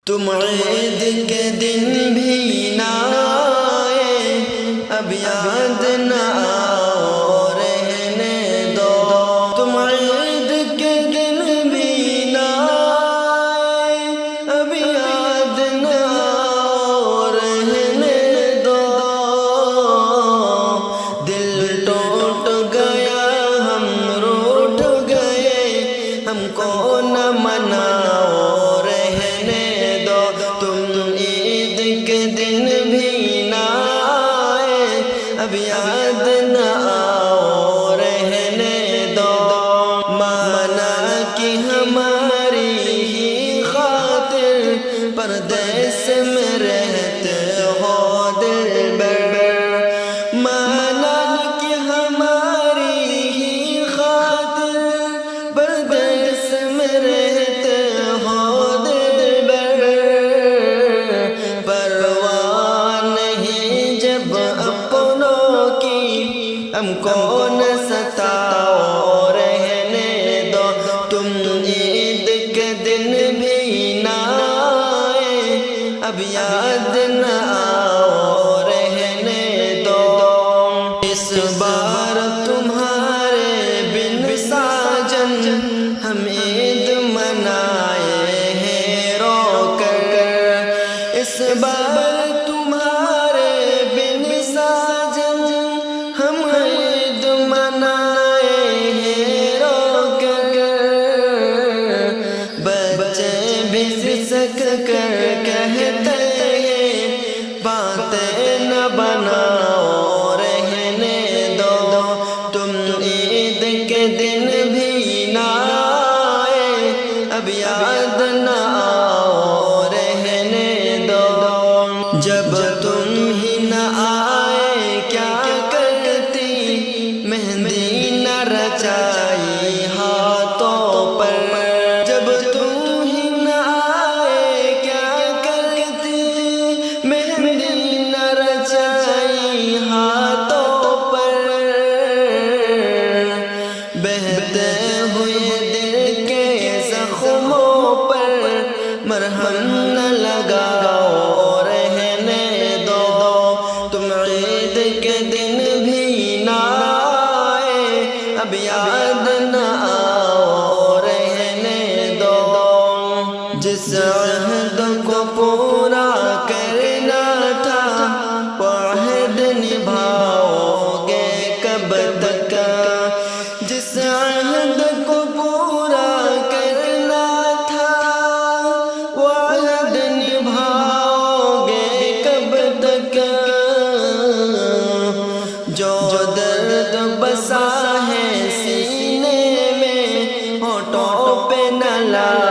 تم عید کے دن بھی نہ آئے، اب یاد نہ آؤ رہنے دو۔ تم عید کے دن بھی نہ آئے، اب یاد نہ آؤ رہنے دو۔ دل ٹوٹ گیا، ہم روٹھ گئے، ہم کو نہ مناؤ رہنے دو۔ تم عید کے دن بھی نہ آئے، اب یاد نہ آؤ رہنے دو۔ مانا کہ ہماری ہی خاطر پردیس میں رہتے ہو دلبر، مانا کہ ہماری ہی خاطر پردیس میں رہتے ہو دلبر۔ پرواہ نہیں جب اپنوں کی، ہم کو نہ ستاؤ رہنے دو۔ تم عید کے دن بھی نہ آئے، اب یاد نہ آؤ رہنے دو۔ اس بار تمہارے بن ساجن ہم عید منائے ہیں رو کر۔ اس بار تمہارے بن ساجن ہم عید منائے ہیں رو کر۔ بچے بھی سسک کر کہتے ہیں باتیں نہ بناؤ رہنے دو۔ تم عید کے دن بھی نہ آئے، اب یاد نہ آؤ رہنے دو۔ جب تم ہی نہ آئے کیا کرتی، مہندی نہ رچائی ہاتھوں پر۔ جب تم ہی نہ آئے کیا کرتی، مہندی نہ رچائی ہاتھوں پر۔ بہتے ہوئے دل کے زخموں پر مرہم نہ لگاؤ رہنے دو۔ تم عید کے دن بھی نہ آئے، اب یاد نہ آؤ رہنے دو۔ جس عہد کو پورا کرنا تھا، وہ عہد نبھاؤ گے کب تک؟ جس عہد کو پورا کرنا تھا، وہ عہد نبھاؤ گے کب تک؟ جو درد بسا ہے سینے میں، ہونٹوں پہ نہ لا